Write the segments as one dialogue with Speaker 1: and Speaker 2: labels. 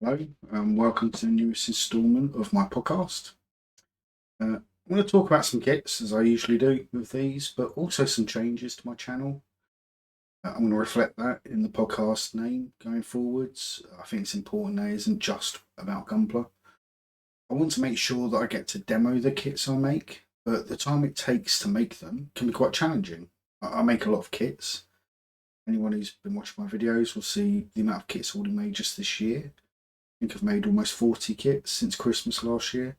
Speaker 1: Hello, and welcome to the newest instalment of my podcast. I'm going to talk about some kits, as I usually do with these, but also some changes to my channel. I'm going to reflect that in the podcast name going forwards. I think it's important that it isn't just about Gunpla. I want to make sure that I get to demo the kits I make, but the time it takes to make them can be quite challenging. I make a lot of kits. Anyone who's been watching my videos will see the amount of kits I've already made just this year. I think I've made almost 40 kits since Christmas last year.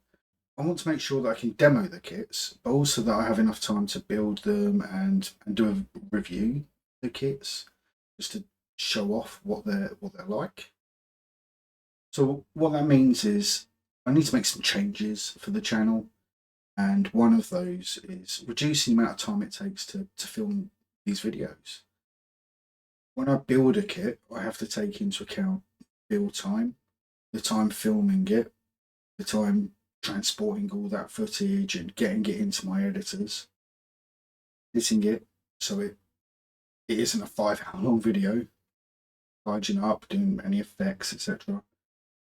Speaker 1: I want to make sure that I can demo the kits, but also that I have enough time to build them and do a review the kits, just to show off what they're like. So what that means is I need to make some changes for the channel, and one of those is reducing the amount of time it takes to film these videos. When I build a kit, I have to take into account build time, the time filming it, the time transporting all that footage and getting it into my editors, editing it so it isn't a 5 hour long video, charging up, doing any effects, etc.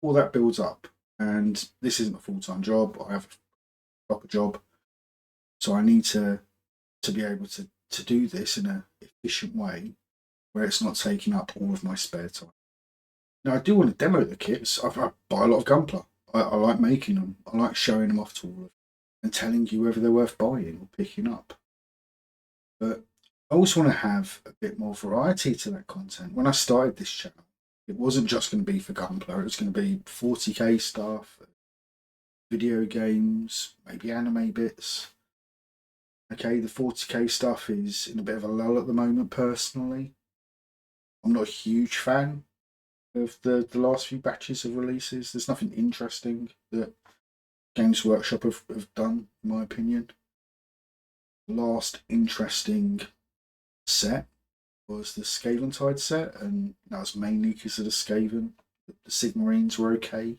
Speaker 1: All that builds up, and this isn't a full-time job. I have a proper job, so I need to be able to do this in an efficient way where it's not taking up all of my spare time. Now, I do want to demo the kits. I buy a lot of Gunpla. I like making them. I like showing them off to all of and telling you whether they're worth buying or picking up. But I also want to have a bit more variety to that content. When I started this channel, it wasn't just going to be for Gunpla. It was going to be 40k stuff, video games, maybe anime bits. Okay, the 40k stuff is in a bit of a lull at the moment, personally. I'm not a huge fan of the last few batches of releases. There's nothing interesting that Games Workshop have done, in my opinion. The last interesting set was the Skaventide set, and that was mainly because of the Skaven. The Sigmarines were okay.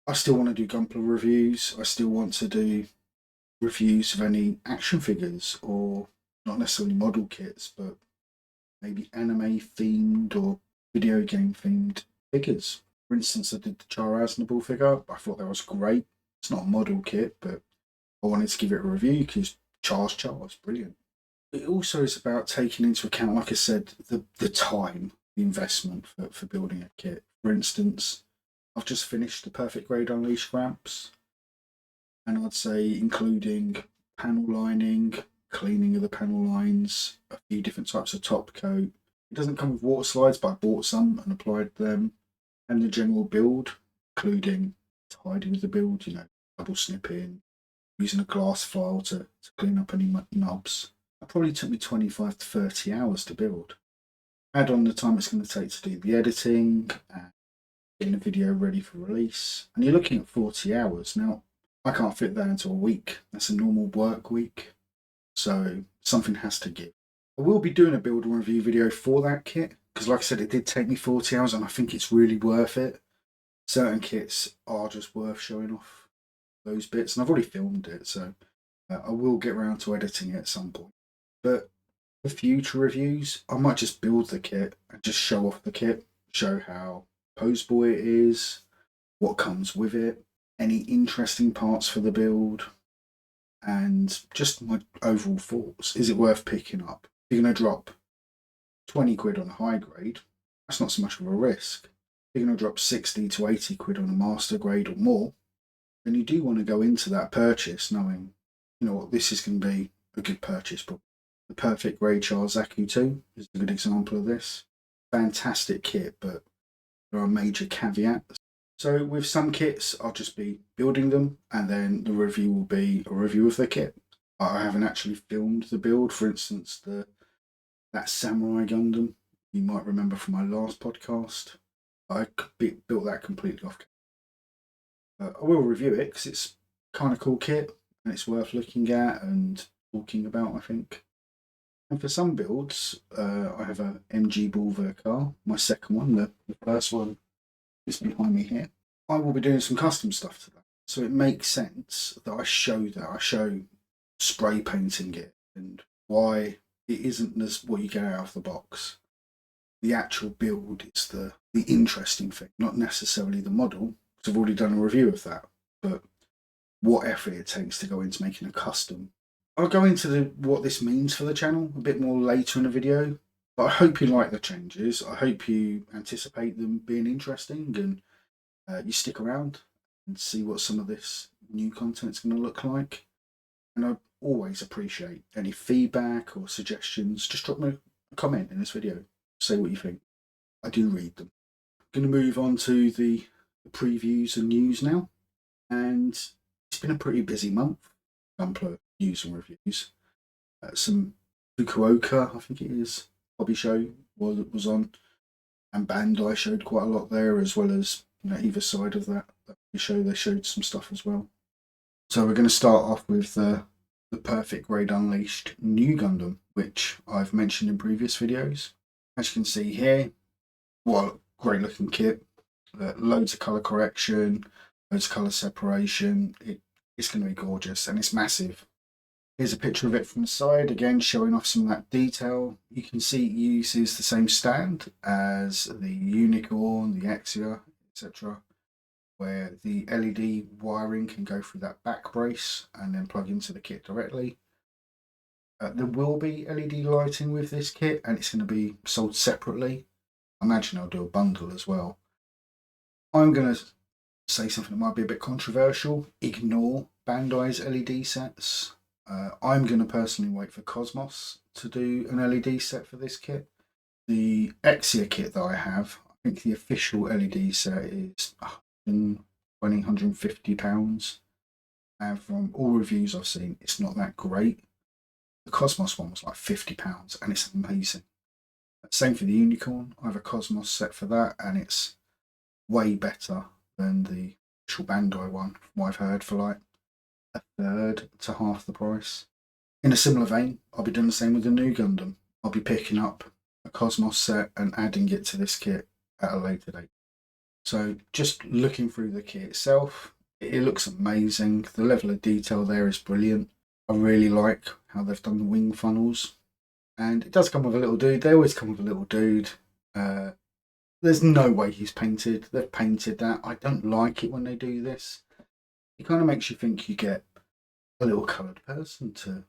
Speaker 1: I still want to do Gunpla reviews. I still want to do reviews of any action figures, or not necessarily model kits, but maybe anime themed or video game themed figures. For instance, I did the Char Aznable figure. I thought that was great. It's not a model kit, but I wanted to give it a review because Char's brilliant. It also is about taking into account, like I said, the time, the investment for building a kit. For instance, I've just finished the Perfect Grade Unleashed ramps, and I'd say including panel lining, cleaning of the panel lines, a few different types of top coat. It doesn't come with water slides, but I bought some and applied them, and the general build, including tidying the build, double snipping, using a glass file to clean up any nubs. It probably took me 25 to 30 hours to build. Add on the time it's going to take to do the editing and getting a video ready for release, and you're looking at 40 hours. Now, I can't fit that into a week. That's a normal work week, so something has to give. I will be doing a build and review video for that kit, because like I said, it did take me 40 hours, and I think it's really worth it. Certain kits are just worth showing off those bits, and I've already filmed it, so I will get around to editing it at some point. But for future reviews, I might just build the kit and just show off the kit, show how posable it is, what comes with it, any interesting parts for the build, and just my overall thoughts. Is it worth picking up? If you're going to drop 20 quid on a high grade, that's not so much of a risk. If you're going to drop 60 to 80 quid on a master grade or more, then you do want to go into that purchase knowing, what, this is going to be a good purchase. But the Perfect Grade Charles Zaku 2 is a good example of this. Fantastic kit, but there are major caveats. So with some kits, I'll just be building them, and then the review will be a review of the kit. I haven't actually filmed the build. For instance, that Samurai Gundam, you might remember from my last podcast. I built that completely off. I will review it because it's kind of cool kit and it's worth looking at and talking about, I think. And for some builds, I have a MG Bulver car, my second one. The first one is behind me here. I will be doing some custom stuff to that. So it makes sense that I show spray painting it and why it isn't what you get out of the box. The actual build is the interesting thing, not necessarily the model, because I've already done a review of that, but what effort it takes to go into making a custom. I'll go into what this means for the channel a bit more later in the video, but I hope you like the changes. I hope you anticipate them being interesting, and you stick around and see what some of this new content is going to look like. And I always appreciate any feedback or suggestions. Just drop me a comment in this video. Say what you think. I do read them. I'm going to move on to the previews and news now. And it's been a pretty busy month. Gunpla news and reviews. Some Fukuoka, I think it is, hobby show was on, and Bandai showed quite a lot there, as well as either side of that show they showed some stuff as well. So we're going to start off with the Perfect Grade Unleashed new Gundam, which I've mentioned in previous videos. As you can see here, what great looking kit, loads of colour correction, loads of colour separation. It's going to be gorgeous, and it's massive. Here's a picture of it from the side, again showing off some of that detail. You can see it uses the same stand as the Unicorn, the Exia, etc., where the LED wiring can go through that back brace and then plug into the kit directly. There will be LED lighting with this kit, and it's going to be sold separately. I imagine I'll do a bundle as well. I'm going to say something that might be a bit controversial. Ignore Bandai's LED sets. I'm going to personally wait for Cosmos to do an LED set for this kit. The Exia kit that I have, I think the official LED set is £150. And from all reviews I've seen, it's not that great. The Cosmos one was like £50, and it's amazing. Same for the Unicorn. I have a Cosmos set for that, and it's way better than the actual Bandai one, from what I've heard, for like a third to half the price. In a similar vein, I'll be doing the same with the new Gundam. I'll be picking up a Cosmos set and adding it to this kit at a later date. So just looking through the kit itself, it looks amazing. The level of detail there is brilliant. I really like how they've done the wing funnels. And it does come with a little dude. They always come with a little dude. There's no way he's painted. They've painted that. I don't like it when they do this. It kind of makes you think you get a little coloured person to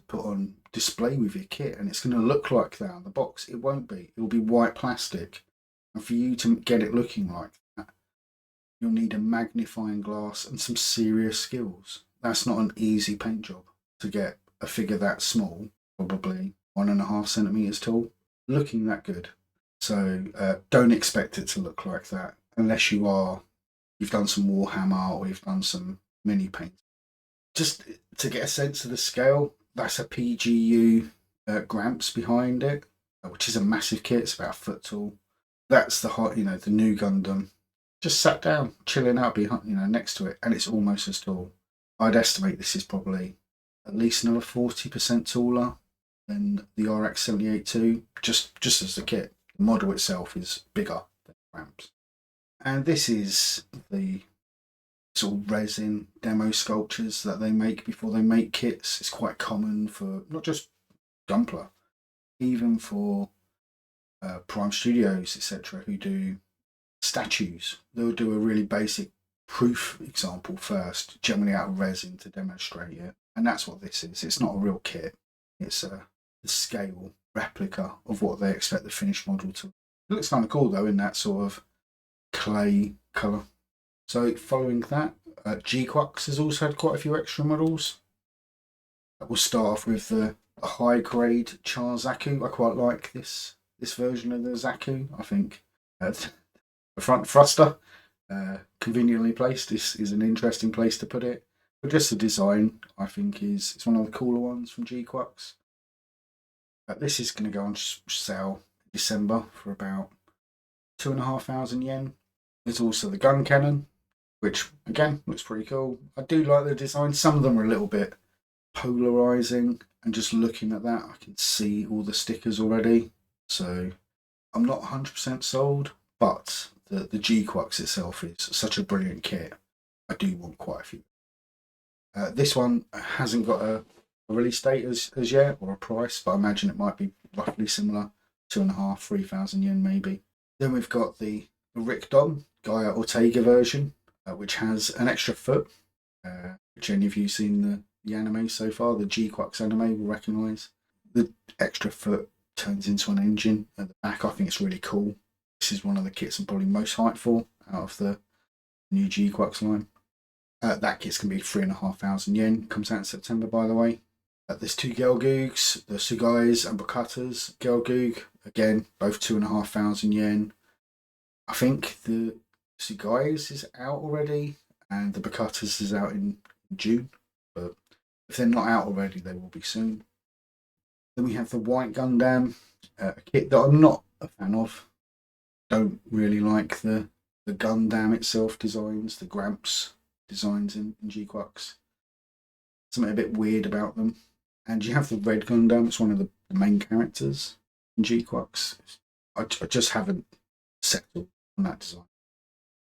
Speaker 1: put on display with your kit, and it's going to look like that on the box. It won't be. It will be white plastic, and for you to get it looking like that, you'll need a magnifying glass and some serious skills. That's not an easy paint job to get a figure that small, probably 1.5 centimeters tall, looking that good. So don't expect it to look like that unless you've done some Warhammer or you've done some mini paint. Just to get a sense of the scale, that's a PGU Gramps behind it, which is a massive kit. It's about a foot tall. That's the the new Gundam. Just sat down, chilling out behind, next to it, and it's almost as tall. I'd estimate this is probably at least another 40% taller than the RX-78-2, just as the kit. The model itself is bigger than Gramps. And this is the sort of resin demo sculptures that they make before they make kits. It's quite common for not just Gunpla, even for Prime Studios, etc., who do statues. They'll do a really basic proof example first, generally out of resin, to demonstrate it. And that's what this is. It's not a real kit. It's a scale replica of what they expect the finished model to. It looks kind of cool though, in that sort of clay colour. So following that, G-Quux has also had quite a few extra models. We'll start off with the high grade Char Zaku. I quite like this version of the Zaku. I think the front thruster, conveniently placed, is an interesting place to put it. But just the design, I think, it's one of the cooler ones from G-Quux. This is going to go on sale in December for about 2,500 yen. There's also the gun cannon, which again looks pretty cool. I do like the design. Some of them are a little bit polarizing, and just looking at that, I can see all the stickers already. So I'm not 100% sold, but the G-Quux itself is such a brilliant kit. I do want quite a few. This one hasn't got a release date as yet, or a price, but I imagine it might be roughly similar 2,500, 3,000 yen maybe. Then we've got the Rick Dom Gaia Ortega version, which has an extra foot, which any of you seen the anime so far, the G-Quacks anime, will recognise. The extra foot turns into an engine at the back. I think it's really cool. This is one of the kits I'm probably most hyped for out of the new G-Quacks line. That kit's going to be 3,500 yen. Comes out in September, by the way. There's two Gelgoogs, the Sugais and Bakutas. Gelgoog, again, both 2,500 yen. I think the Sugais is out already, and the Bakutas is out in June. But if they're not out already, they will be soon. Then we have the White Gundam, a kit that I'm not a fan of. Don't really like the Gundam itself designs, the Gramps designs in G-Quacks. Something a bit weird about them. And you have the Red Gundam, it's one of the main characters in G-Quacks. I just haven't settled on that design.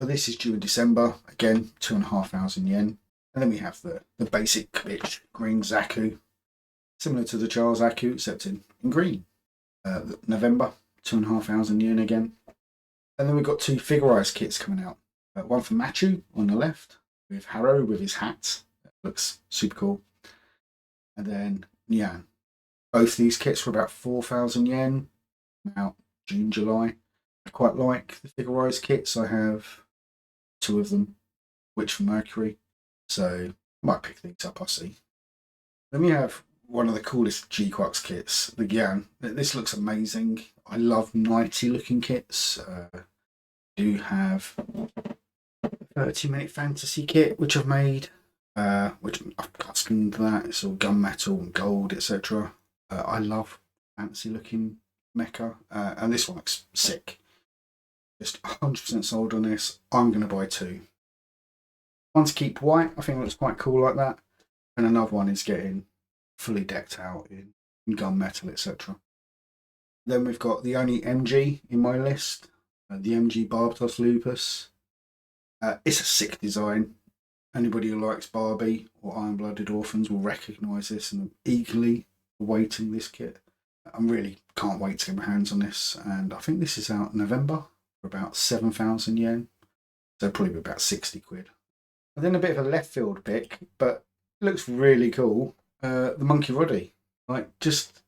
Speaker 1: But this is due in December, again, 2,500 yen. And then we have the basic bitch green Zaku, similar to the Charles Zaku, except in green. November, 2,500 yen again. And then we've got two figurized kits coming out. One for Machu on the left, with Harrow with his hat. That looks super cool. And then Nyan. Both these kits were about 4,000 yen. Out June, July. I quite like the figurized kits. I have two of them, which for Mercury. So I might pick these up, I'll see. Then we have one of the coolest G-Quacks kits, the Gyan. This looks amazing. I love nighty looking kits. Do have a 30-minute fantasy kit, which I've made, which I've customed that. It's all gunmetal and gold, etc. I love fancy looking mecha, and this one looks sick. Just 100% sold on this. I'm going to buy two. One to keep white, I think it looks quite cool like that, and another one is getting fully decked out in gunmetal, etc. Then we've got the only MG in my list, the MG Barbatos Lupus. It's a sick design. Anybody who likes Barbie or Iron-Blooded Orphans will recognise this, and I'm eagerly awaiting this kit. I really can't wait to get my hands on this, and I think this is out in November for about 7,000 yen, so probably about 60 quid. And then a bit of a left field pick, but it looks really cool. The Monkey Roddy, like, just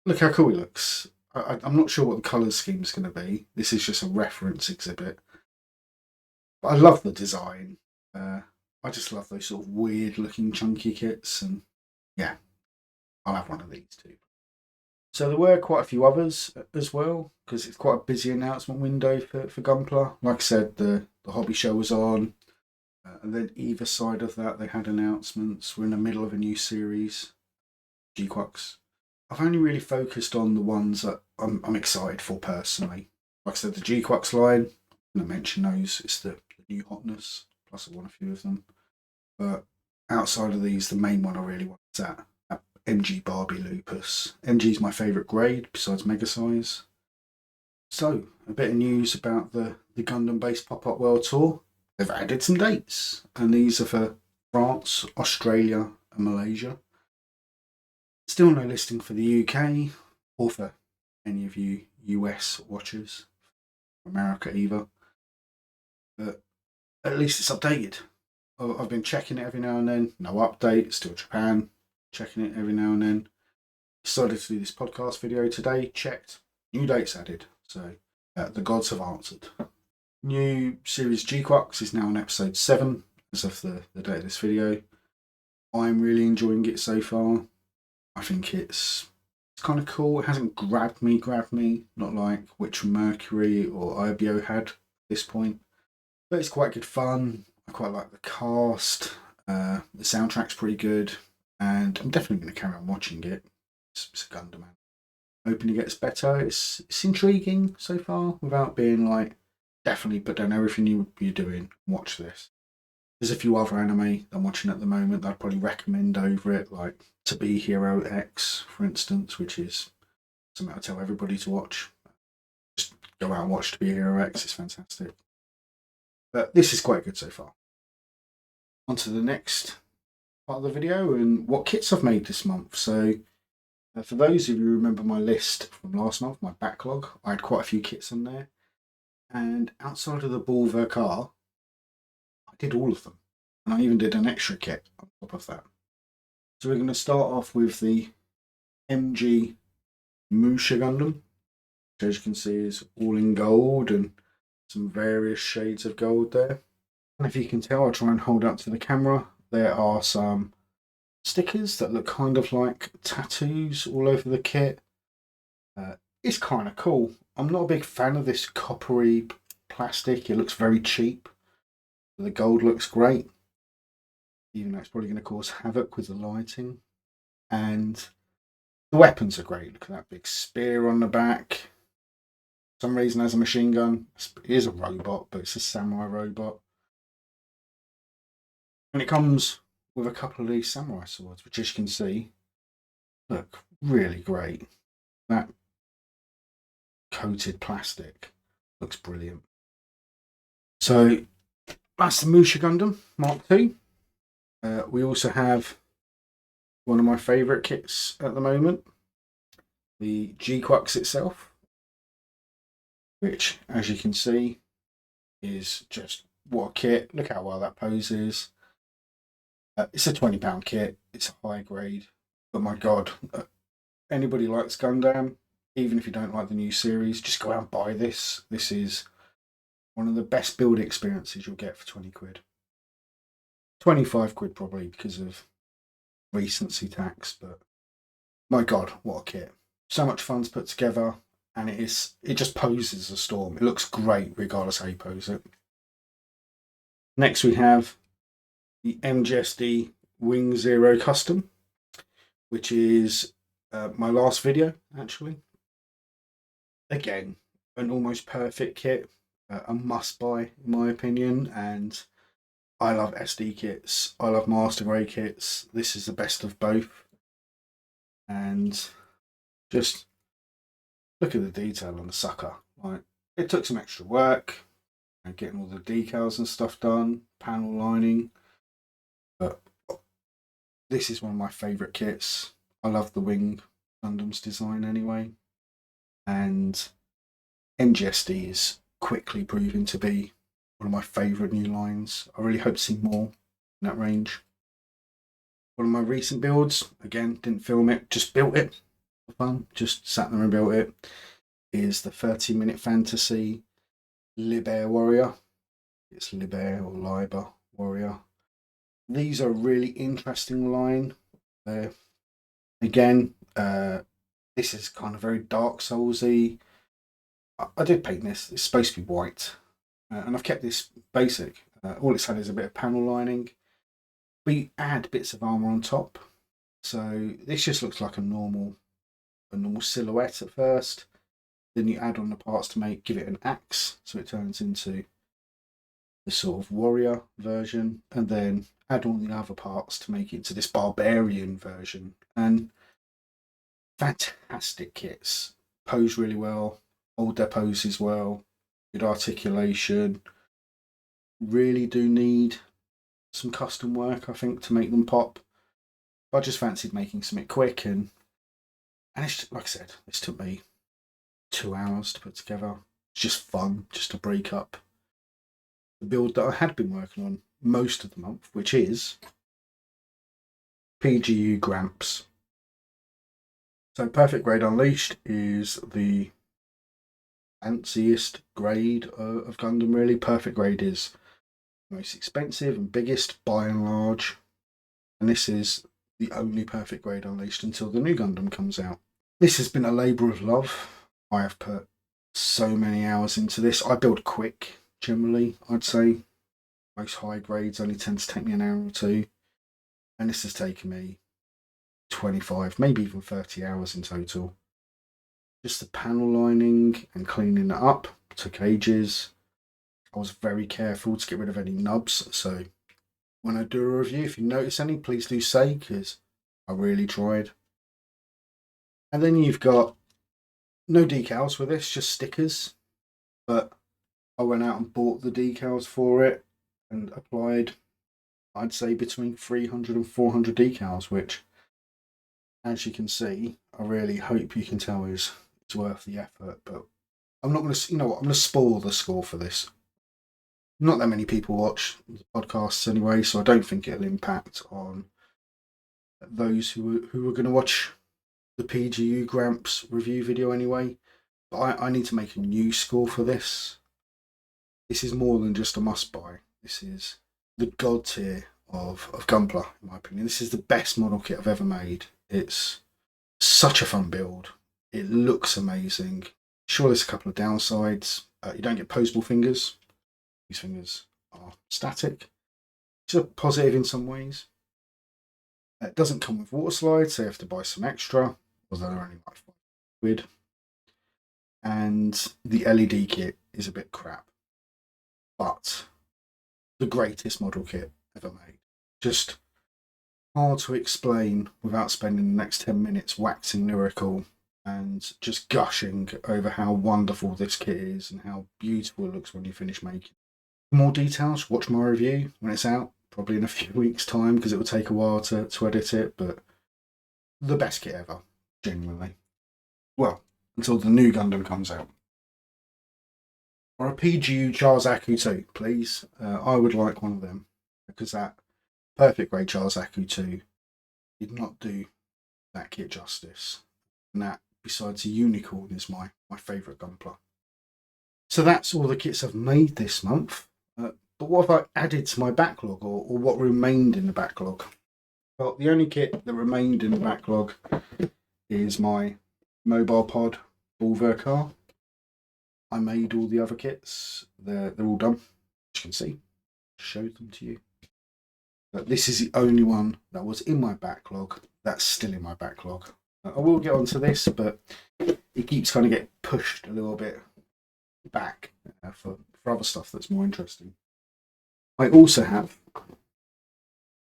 Speaker 1: look how cool he looks. I'm not sure what the colour scheme is going to be. This is just a reference exhibit, but I love the design. I just love those sort of weird looking chunky kits, and yeah, I'll have one of these too. So there were quite a few others as well, because it's quite a busy announcement window for Gunpla. Like I said, the hobby show was on, and then either side of that they had announcements. We're in the middle of a new series, G-Quacks. I've only really focused on the ones that I'm excited for personally. Like I said, the G-Quacks line, I'm going to mention those. It's the new hotness, plus I want a few of them. But outside of these, the main one I really want is that MG Barbie Lupus. MG is my favourite grade besides Mega Size. So, a bit of news about the Gundam based Pop-Up World Tour. They've added some dates, and these are for France, Australia, and Malaysia. Still no listing for the UK or for any of you US watchers, America either. But at least it's updated. I've been checking it every now and then. No update, still Japan. Checking it every now and then. Decided to do this podcast video today. Checked. New dates added. So the gods have answered. New series G-Quacks is now on episode 7 as of the date of this video. I'm really enjoying it so far. I think it's kind of cool. It hasn't grabbed me, not like Witch Mercury or IBO had at this point. But it's quite good fun. I quite like the cast. The soundtrack's pretty good. And I'm definitely going to carry on watching it. It's a Gundam. Hoping it gets better. It's intriguing so far without being like, definitely put down everything you're doing. Watch this. There's a few other anime I'm watching at the moment that I'd probably recommend over it, like To Be Hero X, for instance, which is something I tell everybody to watch. Just go out and watch To Be Hero X, it's fantastic. But this is quite good so far. On to the next part of the video and what kits I've made this month. So For those of you who remember my list from last month, my backlog, I had quite a few kits on there. And outside of the ball car, I did all of them. And I even did an extra kit on top of that. So we're going to start off with the MG Musha Gundam, which as you can see is all in gold and some various shades of gold there. And if you can tell, I'll try and hold up to the camera. There are some stickers that look kind of like tattoos all over the kit. It's kind of cool. I'm not a big fan of this coppery plastic. It looks very cheap. The gold looks great, even though it's probably going to cause havoc with the lighting. And the weapons are great. Look at that big spear on the back. For some reason, it has a machine gun. It is a robot, but it's a samurai robot. And it comes with a couple of these samurai swords, which as you can see, look really great. That coated plastic looks brilliant. So that's the Musha Gundam Mark II. We also have one of my favourite kits at the moment, the G-Quux itself, which as you can see is just what a kit. Look how well that poses. It's a £20 kit. It's a high grade, but my god, anybody likes Gundam, even if you don't like the new series, just go out and buy this. This is one of the best build experiences you'll get for 20 quid. 25 quid probably because of recency tax, but my god, what a kit. So much fun to put together, and it just poses a storm. It looks great regardless how you pose it. Next we have the MGSD Wing Zero Custom, which is my last video actually. Again, an almost perfect kit, a must buy in my opinion, and I love SD kits, I love Master Grade kits. This is the best of both, and just look at the detail on the sucker. Like, it took some extra work, getting all the decals and stuff done, panel lining, but this is one of my favourite kits. I love the Wing Gundam's design anyway, and MGSD is quickly proving to be one of my favourite new lines. I really hope to see more in that range. One of my recent builds, again, didn't film it, just built it for fun, just sat there and built it, is the 30-minute fantasy Liber Warrior. It's Liber or Liber Warrior. These are a really interesting line. Again, this is kind of very Dark Soulsy. I did paint this. It's supposed to be white, and I've kept this basic. All it's had is a bit of panel lining. We add bits of armor on top, so this just looks like a normal silhouette at first. Then you add on the parts to give it an axe, so it turns into the sort of warrior version, and then add on the other parts to make it into this barbarian version. And fantastic kits, pose really well, hold their poses well, good articulation. Really do need some custom work, I think, to make them pop. But I just fancied making something quick, and it's just, like I said, this took me 2 hours to put together. It's just fun, just to break up the build that I had been working on most of the month, which is PGU Gramps. So Perfect Grade Unleashed is the fanciest grade of Gundam, really. Perfect Grade is the most expensive and biggest by and large, and this is the only Perfect Grade Unleashed until the new Gundam comes out. This has been a labour of love. I have put so many hours into this. I build quick, generally, I'd say. Most high grades only tend to take me an hour or two, and this has taken me 25, maybe even 30 hours in total. Just the panel lining and cleaning it up took ages. I was very careful to get rid of any nubs, so when I do a review, if you notice any, please do say, because I really tried. And then you've got no decals with this, just stickers, but I went out and bought the decals for it and applied, I'd say, between 300 and 400 decals, which as you can see, I really hope you can tell it's worth the effort. But I'm not going to, you know what, I'm going to spoil the score for this. Not that many people watch the podcasts anyway, so I don't think it'll impact on those who are going to watch the PGU Gramps review video anyway. But I need to make a new score for this. This is more than just a must buy. This is the god tier of Gunpla, in my opinion. This is the best model kit I've ever made. It's such a fun build. It looks amazing. Sure, there's a couple of downsides. You don't get posable fingers. These fingers are static. It's a positive in some ways. It doesn't come with water slides, so you have to buy some extra, although they're only like £5. And the LED kit is a bit crap. But the greatest model kit ever made. Just hard to explain without spending the next 10 minutes waxing lyrical and just gushing over how wonderful this kit is and how beautiful it looks when you finish making. For more details, watch my review when it's out, probably in a few weeks' time, because it will take a while to edit it, but the best kit ever, genuinely. Well, until the new Gundam comes out. Or a PGU Charles Aku 2, please. I would like one of them, because that perfect grade Charles Aku 2 did not do that kit justice. And that, besides a unicorn, is my favourite Gunpla. So that's all the kits I've made this month. But what have I added to my backlog, or what remained in the backlog? Well, the only kit that remained in the backlog is my mobile pod Bulver car. I made all the other kits. They're all done. As you can see, I showed them to you. But this is the only one that was in my backlog that's still in my backlog. I will get onto this, but it keeps kind of getting pushed a little bit back for other stuff that's more interesting. I also have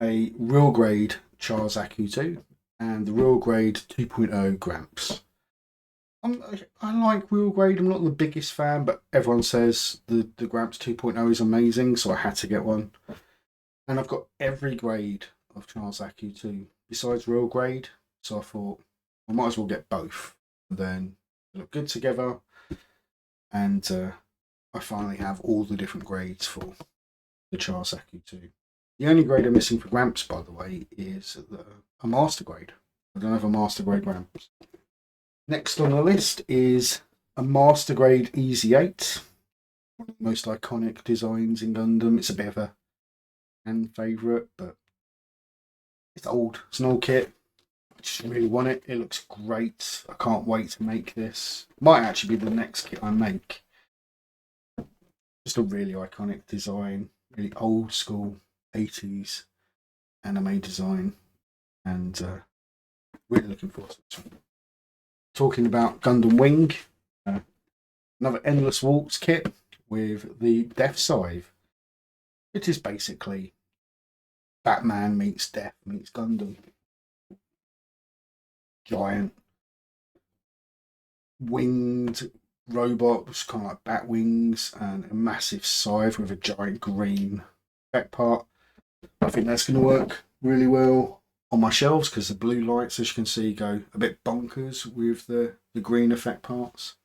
Speaker 1: a real grade Charles Aku 2 and the real grade 2.0 Gramps. I like real grade. I'm not the biggest fan, but everyone says the Gramps 2.0 is amazing, so I had to get one. And I've got every grade of Charles Aku 2 besides real grade, so I thought I might as well get both. Then they look good together, and I finally have all the different grades for the Charles Aku 2. The only grade I'm missing for Gramps, by the way, is a master grade. I don't have a master grade Gramps. Next on the list is a master grade Easy 8. One of the most iconic designs in Gundam. It's a bit of a fan favourite, but it's old. It's an old kit. I just really want it. It looks great. I can't wait to make this. Might actually be the next kit I make. Just a really iconic design. Really old school 80s anime design. And really looking forward to this one. Talking about Gundam Wing. Another Endless Waltz kit with the Death Scythe. It is basically Batman meets Death meets Gundam. Giant winged robot with kind of like bat wings and a massive scythe with a giant green back part. I think that's going to work really well on my shelves because the blue lights, as you can see, go a bit bonkers with the green effect parts.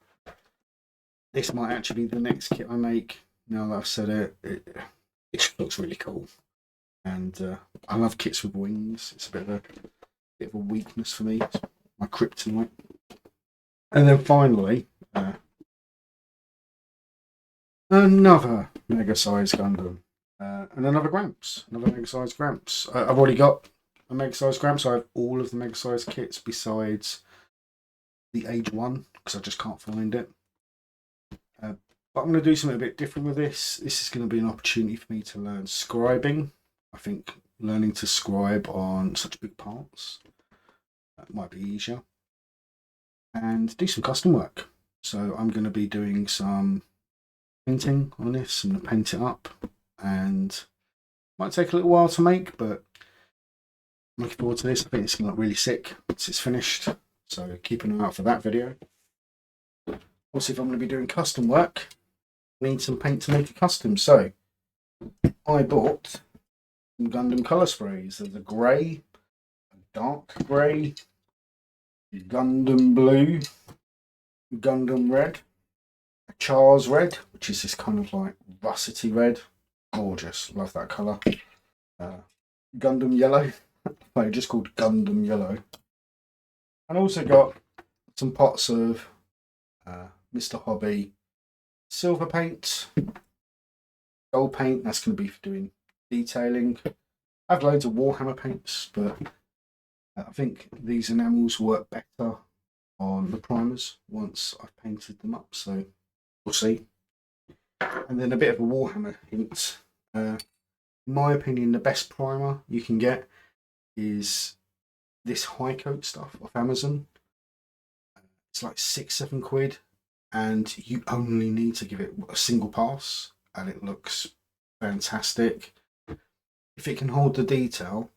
Speaker 1: This might actually be the next kit I make. Now that I've said it, it looks really cool. And I love kits with wings. It's a bit of a weakness for me. It's my kryptonite. And then finally, another mega sized Gundam. And another Gramps. Another mega sized Gramps. I've already got a mega sized Gramps. So I have all of the mega sized kits besides the Age 1 because I just can't find it. But I'm going to do something a bit different with this. This is going to be an opportunity for me to learn scribing. I think learning to scribe on such big parts might be easier. And do some custom work. So I'm going to be doing some painting on this and paint it up. And it might take a little while to make, but I'm looking forward to this. I think it's going to look really sick once it's finished. So keep an eye out for that video. Also, if I'm going to be doing custom work, I need some paint to make a custom. So I bought some Gundam colour sprays. There's a grey, a dark grey, Gundam Blue, Gundam Red, Char's Red, which is this kind of like russety red. Gorgeous, love that colour. Gundam Yellow, no, just called Gundam Yellow. And also got some pots of Mr. Hobby silver paint, gold paint, that's going to be for doing detailing. I have loads of Warhammer paints, but I think these enamels work better on the primers once I've painted them up, so we'll see. And then a bit of a Warhammer hint. In my opinion, the best primer you can get is this high coat stuff off Amazon. It's like £6-7, and you only need to give it a single pass, and it looks fantastic. If it can hold the detail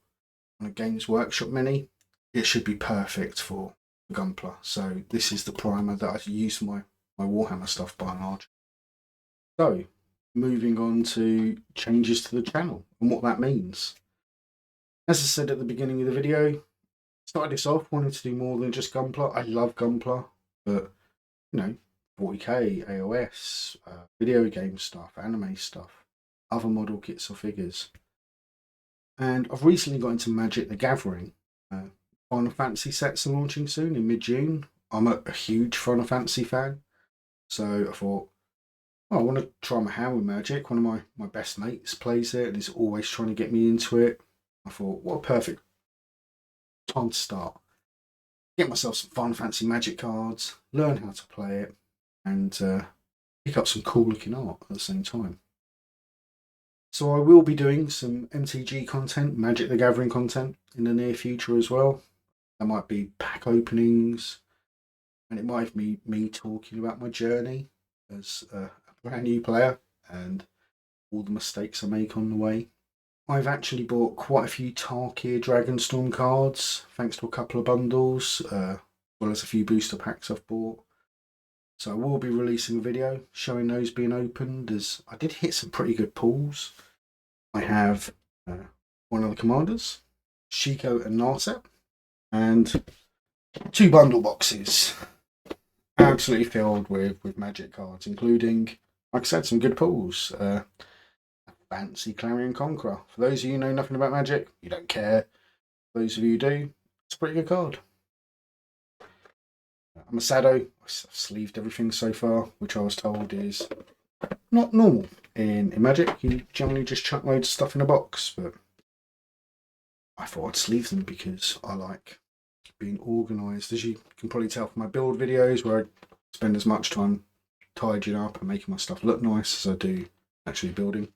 Speaker 1: on a Games Workshop Mini, it should be perfect for Gunpla. So this is the primer that I use for my Warhammer stuff by and large. So moving on to changes to the channel and what that means. As I said at the beginning of the video, started this off wanting to do more than just Gunpla. I love Gunpla, but you know, 40k, AOS, video game stuff, anime stuff, other model kits or figures. And I've recently got into Magic the Gathering. Final Fantasy sets are launching soon in mid-June. I'm a huge Final Fantasy fan, so I thought, oh, I want to try my hand with Magic. One of my best mates plays it and is always trying to get me into it. I thought, what a perfect time to start. Get myself some Final Fantasy Magic cards, learn how to play it, and pick up some cool looking art at the same time. So I will be doing some MTG content, Magic the Gathering content in the near future as well. There might be pack openings, and it might be me talking about my journey as a brand new player and all the mistakes I make on the way. I've actually bought quite a few Tarkir Dragonstorm cards, thanks to a couple of bundles, as well as a few booster packs I've bought. So I will be releasing a video showing those being opened, as I did hit some pretty good pulls. I have one of the commanders, Shiko and Narset, and 2 bundle boxes absolutely filled with Magic cards, including, like I said, some good pulls. A fancy Clarion Conqueror. For those of you who know nothing about Magic, you don't care. For those of you who do, it's a pretty good card. I'm a Sado. I've sleeved everything so far, which I was told is not normal in Magic. You generally just chuck loads of stuff in a box, but I thought I'd sleeve them because I like being organised. As you can probably tell from my build videos, where I spend as much time tidying up and making my stuff look nice as I do actually building.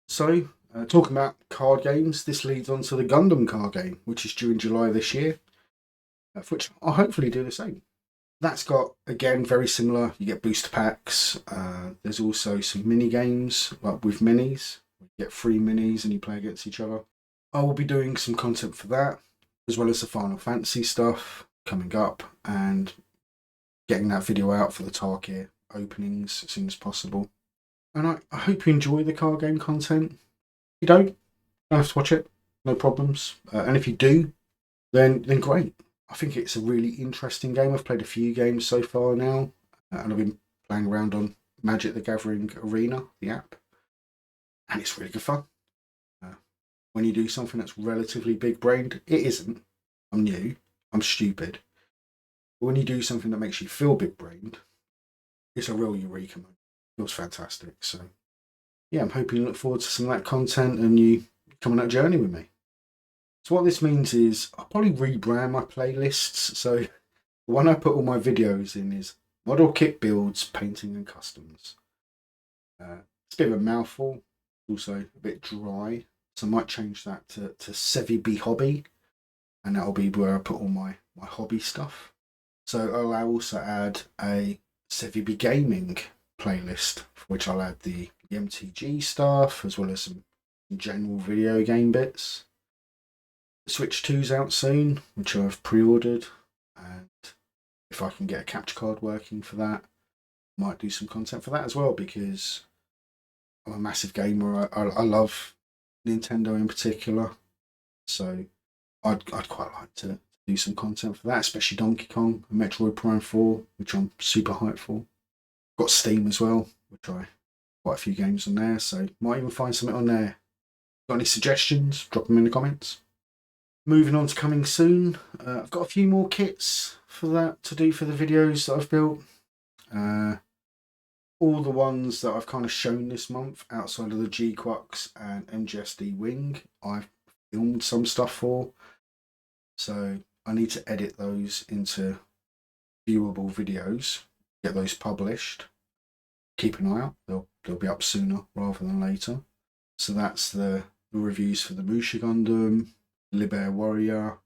Speaker 1: So, talking about card games, this leads on to the Gundam card game, which is due in July this year, for which I'll hopefully do the same. That's got, again, very similar. You get booster packs. There's also some mini games, like with minis. You get 3 minis and you play against each other. I will be doing some content for that, as well as the Final Fantasy stuff coming up, and getting that video out for the Tarkir openings as soon as possible. And I hope you enjoy the card game content. If you don't have to watch it, no problems. And if you do, then great. I think it's a really interesting game. I've played a few games so far now, and I've been playing around on Magic the Gathering Arena, the app, and it's really good fun. When you do something that's relatively big-brained, it isn't. I'm new, I'm stupid. But when you do something that makes you feel big-brained, it's a real eureka moment. It feels fantastic. So, yeah, I'm hoping you look forward to some of that content and you come on that journey with me. So what this means is I'll probably rebrand my playlists. So the one I put all my videos in is Model Kit Builds, Painting and Customs. It's a bit of a mouthful, also a bit dry. So I might change that to Sevi B Hobby, and that'll be where I put all my hobby stuff. So I'll also add a Sevi B Gaming playlist, for which I'll add the MTG stuff, as well as some general video game bits. The Switch 2's out soon, which I've pre-ordered, and if I can get a capture card working for that, I might do some content for that as well, because I'm a massive gamer. I love Nintendo in particular, so I'd quite like to do some content for that, especially Donkey Kong and Metroid Prime 4, which I'm super hyped for. Got Steam as well, which I quite a few games on there, so might even find something on there. Got any suggestions? Drop them in the comments. Moving on to coming soon, I've got a few more kits for that to do for the videos that I've built. All the ones that I've kind of shown this month outside of the G-Quux and MGSD Wing, I've filmed some stuff for. So I need to edit those into viewable videos, get those published. Keep an eye out, they'll be up sooner rather than later. So that's the reviews for the Musha Gundam, Libair Warrior,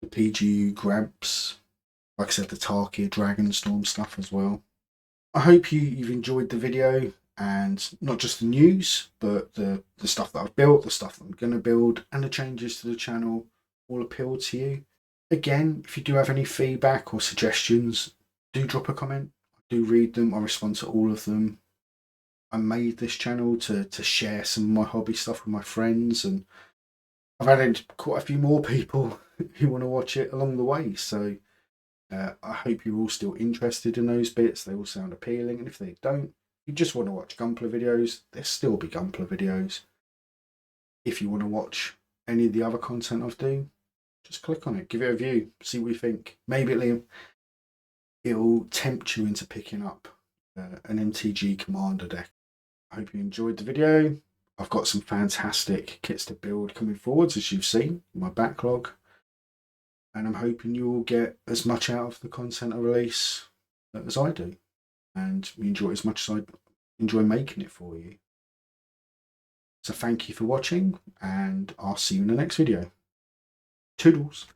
Speaker 1: the PGU Gramps, like I said, the Tarkia Dragonstorm stuff as well. I hope you've enjoyed the video, and not just the news, but the stuff that I've built, the stuff that I'm going to build, and the changes to the channel all appeal to you. Again, if you do have any feedback or suggestions, do drop a comment. I do read them, I respond to all of them. I made this channel to share some of my hobby stuff with my friends, and I've added quite a few more people who want to watch it along the way. So I hope you're all still interested in those bits. They all sound appealing, and if they don't, you just want to watch Gunpla videos, there'll still be Gunpla videos. If you want to watch any of the other content I've done, just click on it, give it a view, see what you think. Maybe it'll tempt you into picking up an MTG Commander deck. I hope you enjoyed the video. I've got some fantastic kits to build coming forwards, as you've seen in my backlog. And I'm hoping you will get as much out of the content I release as I do. And you enjoy it as much as I enjoy making it for you. So thank you for watching, and I'll see you in the next video. Toodles.